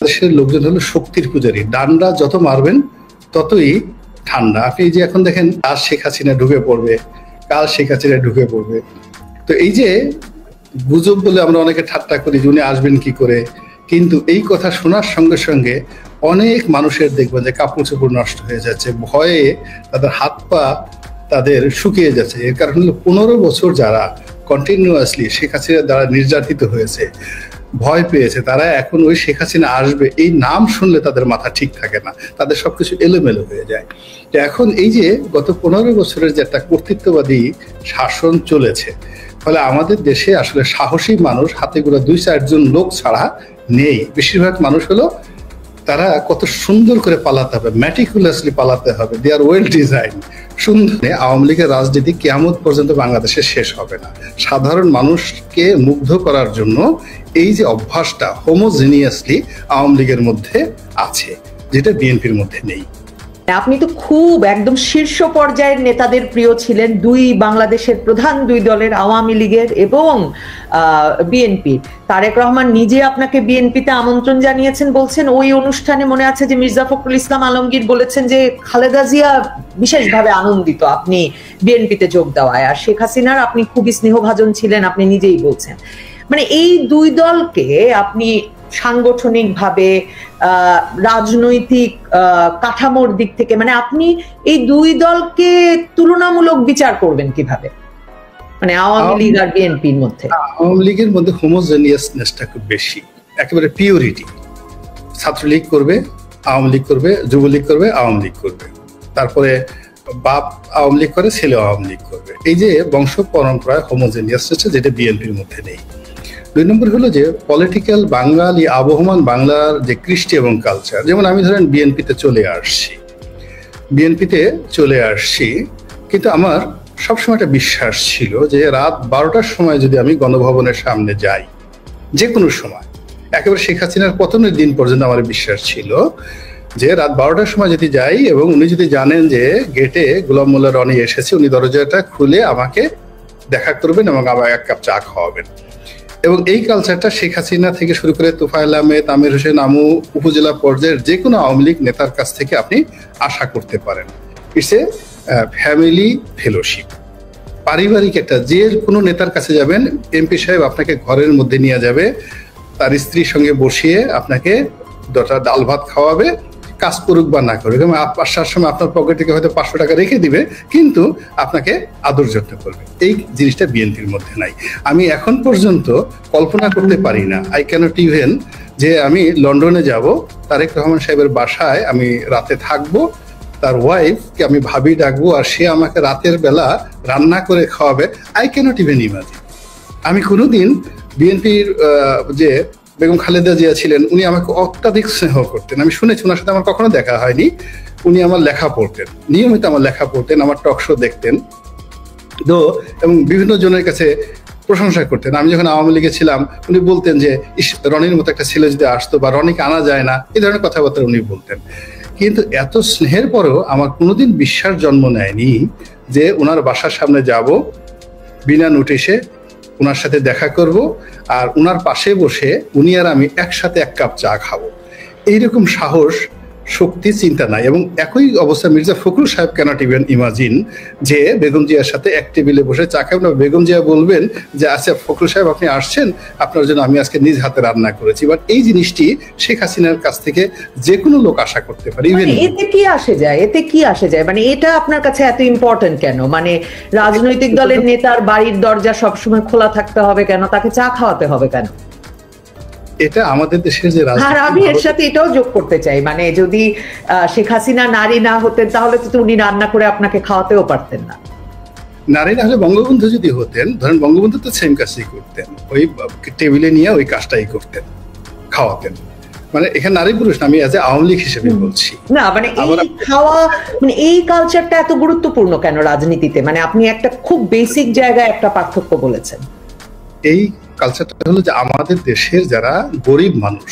দেশের লোকজন হলো শক্তির পূজারী, ডান্ডা যত মারবেন ততই ঠান্ডা। আপনি যে এখন দেখেন আজ শেখ হাসিনা ঢুকে পড়বে, কাল শেখ হাসিনা ঢুকে পড়বে, তো এই যে গুজব বলে আমরা অনেকে ঠাট্টা করি যে উনি আসবেন কি করে, কিন্তু এই কথা শোনার সঙ্গে সঙ্গে অনেক মানুষের দেখবেন যে কাপড় চোপড় নষ্ট হয়ে যাচ্ছে, ভয়ে তাদের হাত পা তাদের শুকিয়ে যাচ্ছে। এর কারণ হলো 15 বছর যারা কন্টিনিউয়াসলি শেখ হাসিনা দ্বারা নির্যাতিত হয়েছে, ভয় পেয়েছে, তারা এখন ওই শেখ হাসিনা আসবে এই নাম শুনলে তাদের মাথা ঠিক থাকে না, তাদের সবকিছু এলোমেলো হয়ে যায়। তো এখন এই যে গত 15 বছরের যে একটা কর্তৃত্ববাদী শাসন চলেছে, ফলে আমাদের দেশে আসলে সাহসী মানুষ হাতে গোনা 2-4 জন লোক ছাড়া নেই। বেশিরভাগ মানুষ হলো তারা কত সুন্দর করে পালাতে হবে, ম্যাটিকুলাসলি পালাতে হবে, দে আর ওয়েল ডিজাইন সুন্দর। আওয়ামী লীগের রাজনীতি কিয়ামত পর্যন্ত বাংলাদেশে শেষ হবে না। সাধারণ মানুষকে মুগ্ধ করার জন্য এই যে অভ্যাসটা হোমোজিনিয়াসলি আওয়ামী লীগের মধ্যে আছে, যেটা বিএনপির মধ্যে নেই। আপনি তো খুব একদম শীর্ষ পর্যায়ের নেতাদের প্রিয় ছিলেন, বাংলাদেশের প্রধান দুই দলের আওয়ামী লীগের এবং বিএনপি। তারেক রহমান নিজে আপনাকে বিএনপিতে আমন্ত্রণ জানিয়েছেন, বলছেন ওই অনুষ্ঠানে মনে আছে যে মির্জা ফখরুল ইসলাম আলমগীর বলেছেন যে খালেদা জিয়া বিশেষভাবে আনন্দিত আপনি বিএনপিতে যোগ দেওয়ায়, আর শেখ হাসিনার আপনি খুবই স্নেহভাজন ছিলেন, আপনি নিজেই বলছেন। মানে এই দুই দলকে আপনি সাংগঠনিকভাবে রাজনৈতিক কাঠামোর দিক থেকে, মানে আপনি এই দুই দলকে তুলনামূলক বিচার করবেন কিভাবে, মানে আওয়ামী লীগ আর বিএনপির মধ্যে? আওয়ামী লীগের মধ্যে হোমোজেনিয়াসনেসটা খুব বেশি, একেবারে পিওরিটি। ছাত্রলীগ করবে, আওয়ামী লীগ করবে, যুবলীগ করবে, আওয়ামী লীগ করবে, তারপরে বাপ আওয়ামী লীগ করে, ছেলে আওয়ামী লীগ করবে। এই যে বংশ পরম্পরায় হোমোজেনিয়াসনেসটা, যেটা বিএনপির মধ্যে নেই। 2 নম্বর হলো যে পলিটিক্যাল বাঙালি আবহমান বাংলার যে কৃষ্টি এবং কালচার। যেমন আমি ধরেন বিএনপিতে চলে আসছি, কিন্তু আমার সবসময় একটা বিশ্বাস ছিল যে রাত 12টার সময় যদি আমি গণভবনের সামনে যাই, যে কোনো সময়, একেবারে শেখ হাসিনার পতনের দিন পর্যন্ত আমার বিশ্বাস ছিল যে রাত 12টার সময় যদি যাই এবং উনি যদি জানেন যে গেটে গোলাম মোল্লা রনি এসেছে, উনি দরজাটা খুলে আমাকে দেখা করবেন এবং আমার 1 কাপ চা খাওয়াবেন। এবং এই কালচারটা শেখ হাসিনা থেকে শুরু করে তোফায়েল আহমেদ, আমির হোসেন আমু, উপজেলা পর্যায়ের যে কোনো আওয়ামী লীগ নেতার কাছ থেকে আপনি আশা করতে পারেন। ইটস এ ফ্যামিলি ফেলোশিপ, পারিবারিক একটা। যে কোনো নেতার কাছে যাবেন, এমপি সাহেব আপনাকে ঘরের মধ্যে নিয়ে যাবে, তার স্ত্রীর সঙ্গে বসিয়ে আপনাকে ডাল ভাত খাওয়াবে, কাজ করুক বা না করুক, এবং আসার সময় আপনার পকেট থেকে হয়তো 500 টাকা রেখে দিবে, কিন্তু আপনাকে আদর যত্ন করবে। এই জিনিসটা বিএনপির মধ্যে নাই। আমি এখন পর্যন্ত কল্পনা করতে পারি না, আই ক্যানট ইভেন, যে আমি লন্ডনে যাব, তারেক রহমান সাহেবের বাসায় আমি রাতে থাকবো, তার ওয়াইফকে আমি ভাবি ডাকবো, আর সে আমাকে রাতের বেলা রান্না করে খাওয়াবে। I can't even imagine. আমি কোনোদিন বিএনপির যে বেগম খালেদা জিয়া ছিলেন, উনি আমাকে অত্যাধিক স্নেহ করতেন। আমি শুনেছি, ওনার সাথে আমার কখনো দেখা হয়নি, উনি আমার লেখা পড়তেন, নিয়মিত আমার লেখা পড়তেন, আমার টক শো দেখতেন, তো এবং বিভিন্ন জনের কাছে প্রশংসা করতেন। আমি যখন আওয়ামী লীগে ছিলাম, উনি বলতেন যে রনির মতো একটা ছেলে যদি আসতো, বা রনিকে আনা যায় না, এই ধরনের কথাবার্তা উনি বলতেন। কিন্তু এত স্নেহের পরেও আমার কোনোদিন বিশ্বাস জন্ম নেয়নি যে ওনার বাসার সামনে যাব, বিনা নোটিশে ওনার সাথে দেখা করব, আর ওনার পাশে বসে উনি আর আমি একসাথে 1 কাপ চা খাবো। এইরকম সাহস, শক্তি, চিন্তা নাই। এবং একই অবস্থা মির্জা ফখরুল সাহেব ক্যানট ইভেন ইমাজিন যে বেগম জিয়ার সাথে এক টেবিলে বসে চা খাবেন, বেগম জিয়া বলবেন যে আচ্ছা ফখরুল সাহেব আপনি আসছেন, আপনার জন্য আমি আজকে নিজ হাতে রান্না করেছি। বাট এই জিনিসটি শেখ হাসিনার কাছ থেকে যে কোনো লোক আশা করতে পারে। এতে কি আসে যায়, মানে এটা আপনার কাছে এত ইম্পর্টেন্ট কেন? মানে রাজনৈতিক দলের নেতার বাড়ির দরজা সবসময় খোলা থাকতে হবে কেন? তাকে চা খাওয়াতে হবে কেন? এটা আমাদের দেশের যে রাজনীতি। আর আমি এর সাথে এটাও যোগ করতে চাই, মানে যদি শেখ হাসিনা নারী না হতেন, তাহলে তো উনি রান্না করে আপনাকে খাওয়াতেও পারতেন না। নারী না হলে বঙ্গবন্ধু যদি হতেন, ধরেন বঙ্গবন্ধু তো সেম কাজই করতেন, ওই টেবিলে নিয়ে ওই কাজটাই করতেন, খাওয়াতেন। মানে এখানে নারী পুরুষ না, আমি আওয়ামী লীগ হিসেবে বলছি না। মানে এই খাওয়া, মানে এই কালচারটা এত গুরুত্বপূর্ণ কেন রাজনীতিতে? মানে আপনি একটা খুব বেসিক জায়গায় একটা পার্থক্য বলেছেন। এই কালচারটা হলো যে আমাদের দেশের যারা গরিব মানুষ,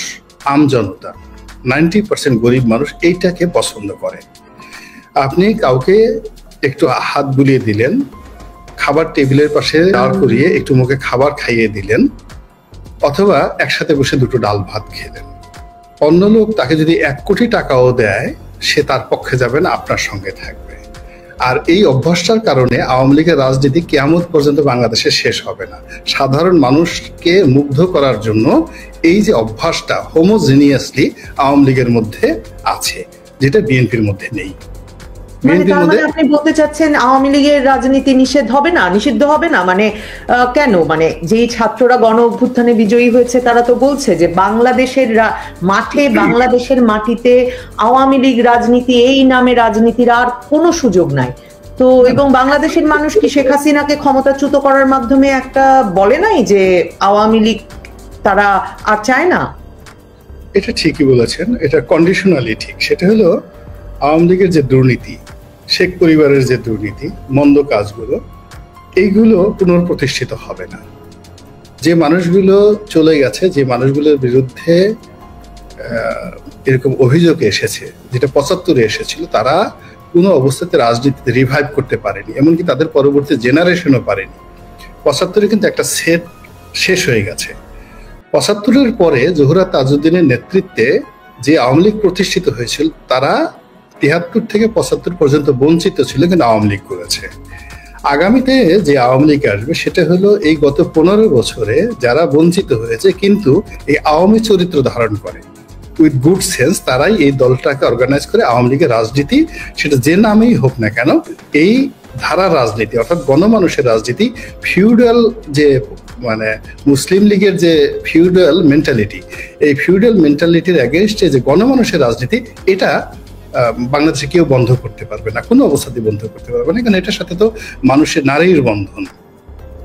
আমজনতা, 90% গরিব মানুষ এইটাকে পছন্দ করে। আপনি কাউকে একটু হাত বুলিয়ে দিলেন, খাবার টেবিলের পাশে দাঁড় করিয়ে একটু মুখে খাবার খাইয়ে দিলেন, অথবা একসাথে বসে 2টো ডাল ভাত খেলেন, অন্য লোক তাকে যদি 1 কোটি টাকাও দেয়, সে তার পক্ষে যাবে না, আপনার সঙ্গে থাকবে। আর এই অভ্যাসটার কারণে আওয়ামী লীগের রাজনীতি কিয়ামত পর্যন্ত বাংলাদেশে শেষ হবে না। সাধারণ মানুষকে মুগ্ধ করার জন্য এই যে অভ্যাসটা হোমোজিনিয়াসলি আওয়ামী লীগের মধ্যে আছে, যেটা বিএনপির মধ্যে নেই। আপনি বলতে চাচ্ছেন আওয়ামী লীগের রাজনীতি নিষিদ্ধ হবে না? মানে কেন? মানে যেই ছাত্ররা গণ অভ্যুত্থানে বিজয়ী হয়েছে তারা তো বলছে যে বাংলাদেশের বাংলাদেশের মাটিতে আওয়ামী লীগ রাজনীতি, এই নামে রাজনীতির আর কোনো সুযোগ নাই। তো এবং বাংলাদেশের মানুষ কি শেখ হাসিনাকে ক্ষমতাচ্যুত করার মাধ্যমে একটা বলে নাই যে আওয়ামী লীগ তারা আর চায় না? এটা ঠিকই বলেছেন, এটা কন্ডিশনালি ঠিক। সেটা হলো আওয়ামী লীগের যে দুর্নীতি, শেখ পরিবারের যে দুর্নীতি, মন্দ কাজগুলো, এইগুলো পুনঃপ্রতিষ্ঠিত হবে না। যে মানুষগুলো চলে গেছে, যে মানুষগুলোর বিরুদ্ধে এরকম অভিযোগ এসেছে, যেটা 75-এ এসেছিল, তারা কোনো অবস্থাতে রাজনীতিতে রিভাইভ করতে পারেনি, এমনকি তাদের পরবর্তী জেনারেশনও পারেনি। 75-এ কিন্তু একটা সেট শেষ হয়ে গেছে। 75-এর পরে জোহরা তাজউদ্দিনের নেতৃত্বে যে আওয়ামী লীগ প্রতিষ্ঠিত হয়েছিল, তারা 73 থেকে 75 পর্যন্ত বঞ্চিত ছিল, কিন্তু আওয়ামী লীগ করেছে। আগামীতে যে আওয়ামী লীগ আসবে সেটা হলো এই গত 15 বছরে যারা বঞ্চিত হয়েছে কিন্তু এই আওয়ামী চরিত্র ধারণ করে, উইথ গুড সেন্স, তারাই এই দলটাকে অর্গানাইজ করে আওয়ামী লীগের রাজনীতি, সেটা যে নামেই হোক না কেন, এই ধারার রাজনীতি, অর্থাৎ গণমানুষের রাজনীতি, ফিউডাল যে মানে মুসলিম লীগের যে ফিউডাল মেন্টালিটি, এই ফিউডাল মেন্টালিটির এগেইনস্টে যে গণমানুষের রাজনীতি, এটা বাংলাদেশে কেউ বন্ধ করতে পারবে না, কোনো অবস্থাতেই বন্ধ করতে পারবে না, কারণ এটার সাথে তো মানুষের নারীর বন্ধন,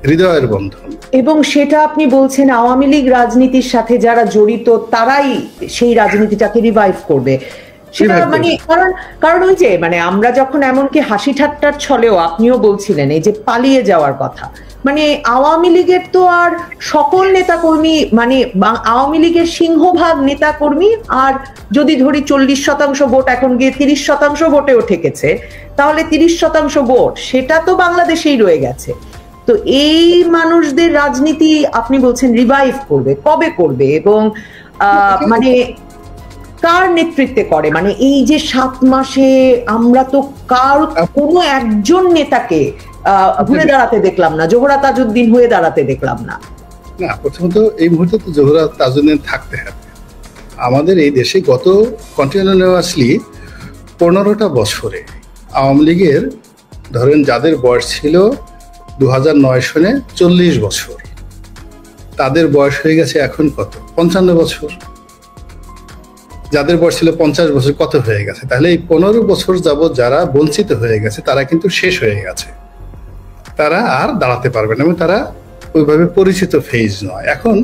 হৃদয়ের বন্ধন। এবং সেটা আপনি বলছেন আওয়ামী লীগ রাজনীতির সাথে যারা জড়িত তারাই সেই রাজনীতিটাকে রিভাইভ করবে। সেটা মানে কারণ ওই যে মানে আমরা যখন এমনকি হাসি ঠাট্টার ছলেও আপনিও বলছিলেন এই যে পালিয়ে যাওয়ার কথা, মানে আওয়ামী লীগের তো আর সকল নেতাকর্মী, মানে আওয়ামী লীগের সিংহভাগ নেতাকর্মী, আর যদি ধরি 40% ভোট এখন গিয়ে 30% ভোটেও ঠেকেছে, তাহলে 30% ভোট সেটা তো বাংলাদেশেই রয়ে গেছে। তো এই মানুষদের রাজনীতি আপনি বলছেন রিভাইভ করবে, কবে করবে এবং মানে কার নেতৃত্বে করে? মানে এই যে 7 মাসে আমরা তো কোনো একজন নেতাকে ঘুরে দাঁড়াতে দেখলাম না, জোহরা তাজউদ্দিন হয়ে দাঁড়াতে দেখলাম না। না, প্রথমত এই মুহূর্তে তো জোহরা তাজউদ্দিন থাকতে হবে। আমাদের এই দেশে গত কন্টিনিউয়াসলি 15টা বছরে আওয়ামী লীগের, ধরেন যাদের বয়স ছিল 2009 সনে 40 বছর, তাদের বয়স হয়ে গেছে এখন কত, 55 বছর। যাদের বয়স ছিল 50 বছর, কত হয়ে গেছে? তাহলে এই 15 বছর যাবৎ যারা বঞ্চিত হয়ে গেছে তারা কিন্তু শেষ হয়ে গেছে, তারা আর দাঁড়াতে পারবে না, এবং তারা ওইভাবে পরিচিত ফেজ নয়। এখন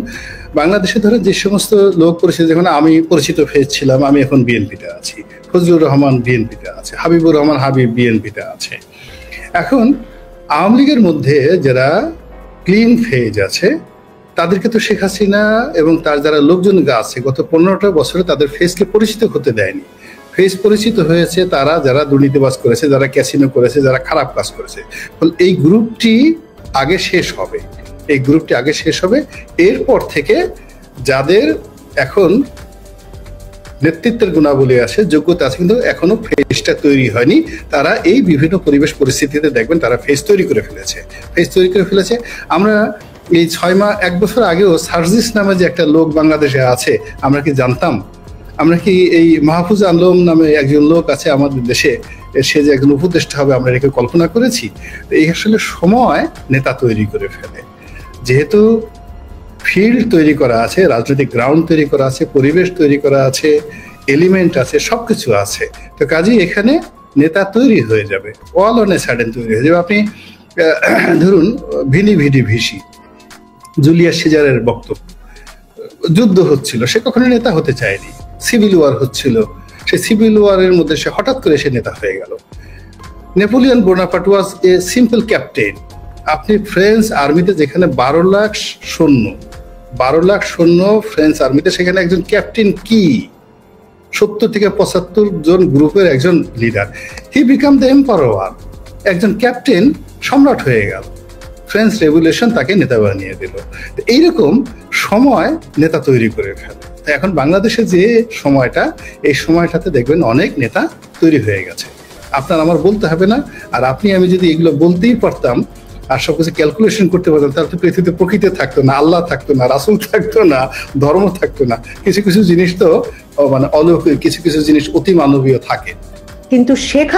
বাংলাদেশে ধরেন যে সমস্ত লোক পরিচিত, যেমন আমি পরিচিত ফেজ ছিলাম, আমি এখন বিএনপিতে আছি, ফজলুর রহমান বিএনপিতে আছে, হাবিবুর রহমান হাবিব বিএনপিতে আছে। এখন আওয়ামী লীগের মধ্যে যারা ক্লিন ফেজ আছে তাদেরকে তো শেখ হাসিনা এবং তার যারা লোকজন আছে গত 15টা বছরে তাদের ফেসকে পরিচিত হতে দেয়নি। ফেস পরিচিত হয়েছে তারা যারা দুর্নীতিবাজ করেছে, যারা ক্যাসিনো করেছে, যারা খারাপ কাজ করেছে। এই গ্রুপটি আগে শেষ হবে, এই গ্রুপটি আগে শেষ হবে। এরপর থেকে যাদের এখন নেতৃত্বের গুণাবলী আছে, যোগ্যতা আছে, কিন্তু এখনো ফেসটা তৈরি হয়নি, তারা এই বিভিন্ন পরিবেশ পরিস্থিতিতে দেখবেন তারা ফেস তৈরি করে ফেলেছে। আমরা এই 1 বছর আগেও সার্জিস নামে যে একটা লোক বাংলাদেশে আছে, আমরা কি জানতাম? আমরা কি এই মাহফুজ আলম নামে একজন লোক আছে আমাদের দেশে, সে যে একজন উপদেষ্টা হবে, আমরা এটাকে কল্পনা করেছি? এই আসলে সময় নেতা তৈরি করে ফেলে। যেহেতু ফিল্ড তৈরি করা আছে, রাজনৈতিক গ্রাউন্ড তৈরি করা আছে, পরিবেশ তৈরি করা আছে, এলিমেন্ট আছে, সবকিছু আছে, তো কাজেই এখানে নেতা তৈরি হয়ে যাবে, অল অন এ সাডেন তৈরি হয়ে যাবে। আপনি ধরুন ভিনি ভিডি ভিসি, জুলিয়াস সিজারের বক্তব্য, যুদ্ধ হচ্ছিল, সে কখনো নেতা হতে চায়নি, সিভিল ওয়ার হচ্ছিল, সে সিভিল ওয়ারের মধ্যে সে হঠাৎ করে সে নেতা হয়ে গেল। Napoleon Bonaparte was a simple captain. আপনি ফ্রেঞ্চ আর্মিতে যেখানে 12 লাখ সৈন্য ফ্রেঞ্চ আর্মিতে, সেখানে একজন ক্যাপ্টেন কি 70 থেকে 75 জন গ্রুপের একজন leader, he become the emperor, একজন ক্যাপ্টেন সম্রাট হয়ে গেল। ফ্রেঞ্চ রেভলিউশন তাকে নেতা বানিয়ে দিল। এইরকম সময় নেতা তৈরি করে ফেলে। তো এখন বাংলাদেশে যে সময়টা, এই সময়টাতে দেখবেন অনেক নেতা তৈরি হয়ে গেছে, আপনার আমার বলতে হবে না। আর আপনি আমি যদি এগুলো বলতেই পারতাম আর সবকিছু ক্যালকুলেশন করতে পারতাম, তাহলে তো পৃথিবীতে প্রকৃতি থাকতো না, আল্লাহ থাকতো না, রাসূল থাকতো না, ধর্ম থাকতো না। কিছু কিছু জিনিস তো মানে অলৌকিক, কিছু কিছু জিনিস অতি মানবীয় থাকে। কিন্তু শেখ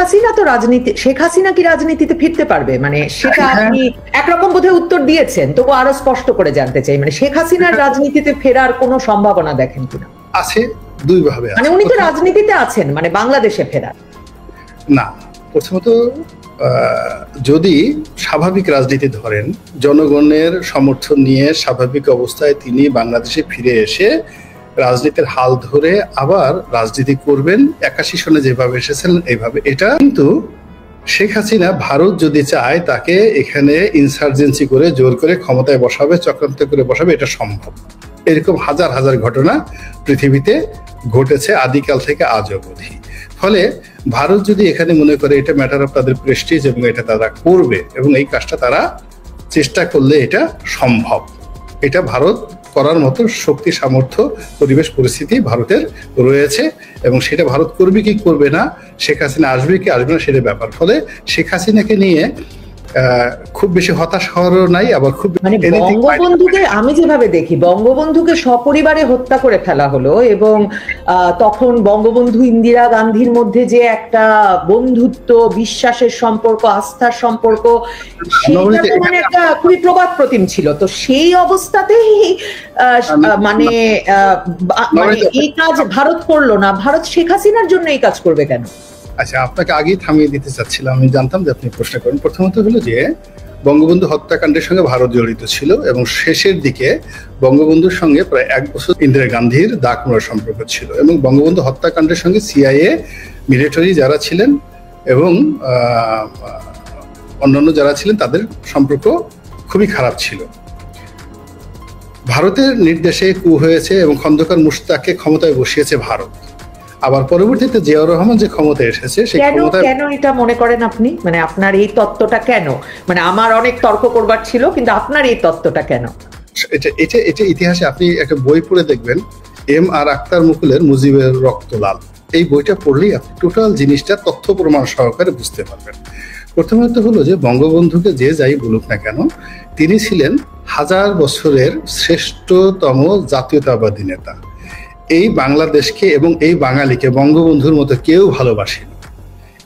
হাসিনা কি রাজনীতিতে ফিরতে পারবে? মানে সেটা আপনি একরকম বোধহয় উত্তর দিয়েছেন, তবু আরো স্পষ্ট করে জানতে চাই, মানে শেখ হাসিনার রাজনীতিতে ফেরার কোনো সম্ভাবনা দেখেন কিনা? আছে, দুই ভাবে। মানে উনি তো রাজনীতিতে আছেন, মানে বাংলাদেশে ফেরার না, প্রথমত যদি স্বাভাবিক রাজনীতি ধরেন, জনগণের সমর্থন নিয়ে স্বাভাবিক অবস্থায় তিনি বাংলাদেশে ফিরে এসে রাজনীতির হাল ধরে আবার রাজনীতি করবেন 81 সনে যেভাবে এসেছিলেন এইভাবে, এটা কিন্তু শেখ হাসিনা ভারত যদি চায় তাকে এখানে ইনসার্জেন্সি করে জোর করে ক্ষমতায় বসাবে, চক্রান্ত করে বসাবে, এটা সম্ভব। এরকম হাজার হাজার ঘটনা পৃথিবীতে ঘটেছে আদিকাল থেকে আজ অবধি। ফলে ভারত যদি এখানে মনে করে এটা ম্যাটার অফ তাদের প্রেস্টিজ এবং এটা তারা করবে এবং এই কাজটা তারা চেষ্টা করলে এটা সম্ভব, এটা ভারত করার মতো শক্তি, সামর্থ্য, পরিবেশ, পরিস্থিতি ভারতের রয়েছে এবং সেটা ভারত করবে কি করবে না, শেখ হাসিনা আসবে কি আসবে না সেটা ব্যাপার। ফলে শেখ হাসিনাকে নিয়ে খুব বেশি হতাশ হওয়ারও নাই, আবার খুব মানে বঙ্গবন্ধুকে আমি যেভাবে দেখি, বঙ্গবন্ধুকে সপরিবারে হত্যা করে ফেলা হলো এবং তখন বঙ্গবন্ধু ইন্দিরা গান্ধীর মধ্যে যে একটা বন্ধুত্ব, বিশ্বাসের সম্পর্ক, আস্থার সম্পর্ক, সেইটা তো মানে একটা খুবই প্রবাদ প্রতিম ছিল। তো সেই অবস্থাতেই মানে এই কাজ ভারত করলো না, ভারত শেখ হাসিনার জন্য এই কাজ করবে কেন? আচ্ছা, আপনাকে আগেই থামিয়ে দিতে চাচ্ছিলাম, আমি জানতাম যে আপনি প্রশ্ন করেন। প্রথমত হলো যে বঙ্গবন্ধু হত্যাকাণ্ডের সঙ্গে ভারত জড়িত ছিল এবং শেষের দিকে বঙ্গবন্ধুর সঙ্গে প্রায় 1 বছর ইন্দিরা গান্ধীর দাগ-মোড়া সম্পর্ক ছিল এবং বঙ্গবন্ধু হত্যাকাণ্ডের সঙ্গে সিআইএ, মিলিটারি যারা ছিলেন এবং অন্যান্য যারা ছিলেন তাদের সম্পর্ক খুবই খারাপ ছিল। ভারতের নির্দেশে কু হয়েছে এবং খন্দকার মুশতাককে ক্ষমতায় বসিয়েছে ভারত। আবার পরবর্তীতে জিয়াউর রহমান যে ক্ষমতায় এসেছে সেই ক্ষমতায় কেন এটা মনে করেন আপনি? মানে আপনার এই তত্ত্বটা কেন? মানে আমার অনেক তর্ক করবার ছিল, কিন্তু আপনার এই তত্ত্বটা কেন? এটা ইতিহাসে আপনি একটা বই পড়ে দেখবেন, M.R. আখতার মুকুলের মুজিবের রক্ত লাল, এই বইটা পড়লেই আপনি টোটাল জিনিসটা তথ্য প্রমাণ সহকারে বুঝতে পারবেন। প্রথমত হলো যে বঙ্গবন্ধুকে যে যাই বলুক না কেন, তিনি ছিলেন 1000 বছরের শ্রেষ্ঠতম জাতীয়তাবাদী নেতা। এই বাংলাদেশকে এবং এই বাঙালিকে বঙ্গবন্ধুর মতো কেউ ভালোবাসেনি,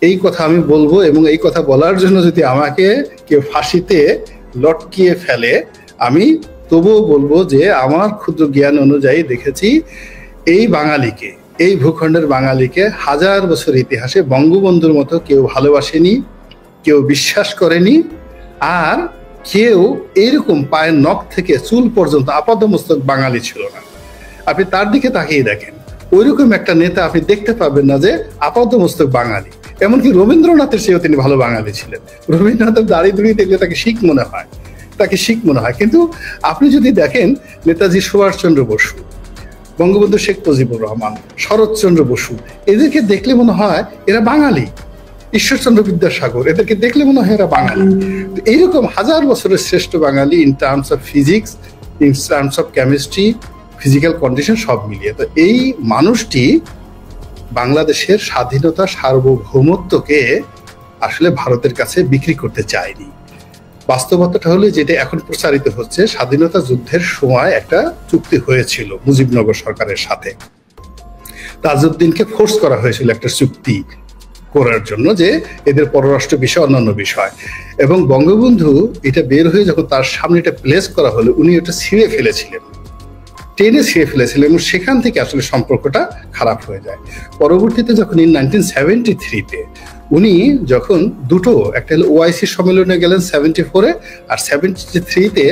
এই কথা আমি বলবো। এবং এই কথা বলার জন্য যদি আমাকে কেউ ফাঁসিতে লটকিয়ে ফেলে, আমি তবুও বলবো যে আমার ক্ষুদ্র জ্ঞান অনুযায়ী দেখেছি এই বাঙালিকে, এই ভূখণ্ডের বাঙালিকে 1000 বছর ইতিহাসে বঙ্গবন্ধুর মতো কেউ ভালোবাসেনি, কেউ বিশ্বাস করেনি, আর কেউ এইরকম পায়ের নখ থেকে চুল পর্যন্ত আপাদমস্তক বাঙালি ছিল না। আপনি তার দিকে তাকিয়ে দেখেন, ওইরকম একটা নেতা আপনি দেখতে পাবেন না যে আপাতমস্তক বাঙালি। এমনকি রবীন্দ্রনাথের চেয়েও তিনি ভালো বাঙালি ছিলেন। রবীন্দ্রনাথের দাঁড়িয়ে দাঁড়িয়ে দেখলে তাকে শিখ মনে হয়, কিন্তু আপনি যদি দেখেন নেতাজি সুভাষচন্দ্র বসু, বঙ্গবন্ধু শেখ মুজিবুর রহমান, শরৎচন্দ্র বসু, এদেরকে দেখলে মনে হয় এরা বাঙালি। ঈশ্বরচন্দ্র বিদ্যাসাগর, এদেরকে দেখলে মনে হয় এরা বাঙালি। এইরকম 1000 বছরের শ্রেষ্ঠ বাঙালি in terms of physics, in terms of chemistry, physical condition সব মিলিয়ে। তো এই মানুষটি বাংলাদেশের স্বাধীনতা, সার্বভৌমত্বকে আসলে ভারতের কাছে বিক্রি করতে চায়নি। বাস্তবতাটা হলো যেটা এখন প্রচারিত হচ্ছে, স্বাধীনতা যুদ্ধের সময় একটা চুক্তি হয়েছিল মুজিবনগর সরকারের সাথে, তাজউদ্দিনকে ফোর্স করা হয়েছিল একটা চুক্তি করার জন্য যে এদের পররাষ্ট্র বিষয়, অন্যান্য বিষয়, এবং বঙ্গবন্ধু এটা বের হয়ে যখন তার সামনে এটা প্লেস করা হলো, উনি এটা ছিঁড়ে ফেলেছিলেন, টেনে ছিঁড়ে ফেলেছিলেন এবং সেখান থেকে আসলে সম্পর্কটা খারাপ হয়ে যায়। পরবর্তীতে যখন 1973-তে উনি যখন দুটো, একটা হলো ওআইসি সম্মেলনে গেলেন 74-এ, আর 73-তে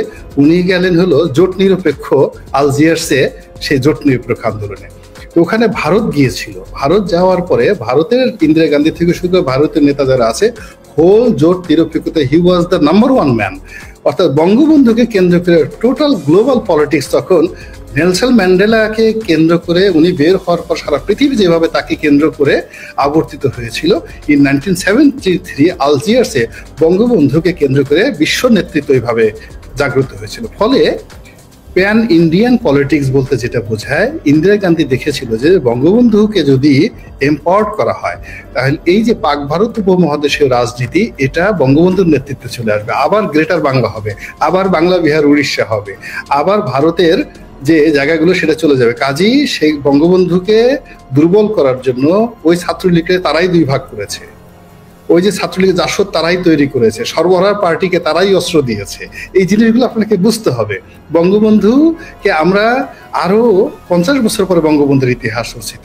উনি গেলেন হলো জোট নিরপেক্ষ আলজিয়ার্সে, সেই জোট নিরপেক্ষ আন্দোলনে। ওখানে ভারত গিয়েছিল। ভারত যাওয়ার পরে ভারতের ইন্দিরা গান্ধী থেকে শুরু করে ভারতের নেতা যারা আছে, হোল জোট নিরপেক্ষতা, হি ওয়াজ দ্য নাম্বার 1 ম্যান। অর্থাৎ বঙ্গবন্ধুকে কেন্দ্র করে টোটাল গ্লোবাল পলিটিক্স তখন নেলসন ম্যান্ডেলাকে কেন্দ্র করে, উনি বের হওয়ার পর সারা পৃথিবী যেভাবে তাকে কেন্দ্র করে আবর্তিত হয়েছিল, ইন 1973 আলজিয়ার্সে বঙ্গবন্ধুকে কেন্দ্র করে বিশ্ব নেতৃত্ব এইভাবে জাগ্রত হয়েছিল। ফলে প্যান ইন্ডিয়ান পলিটিক্স বলতে যেটা বোঝায়, ইন্দিরা গান্ধী দেখেছিল যে বঙ্গবন্ধুকে যদি এম্পাওয়ার্ড করা হয় তাহলে এই যে পাক ভারত উপমহাদেশীয় রাজনীতি এটা বঙ্গবন্ধুর নেতৃত্বে চলে আসবে, আবার গ্রেটার বাংলা হবে, আবার বাংলা বিহার উড়িষ্যা হবে, আবার ভারতের যে জায়গাগুলো সেটা চলে যাবে। কাজেই সেই বঙ্গবন্ধুকে দুর্বল করার জন্য ওই ছাত্রলীগকে তারাই দুই ভাগ করেছে, ওই যে ছাত্রলীগের জাসদ তারাই তৈরি করেছে, সর্বহারা পার্টিকে তারাই অস্ত্র দিয়েছে। এই জিনিসগুলো আপনাকে বুঝতে হবে। বঙ্গবন্ধুকে আমরা আরো 50 বছর পরে বঙ্গবন্ধুর ইতিহাস রচিত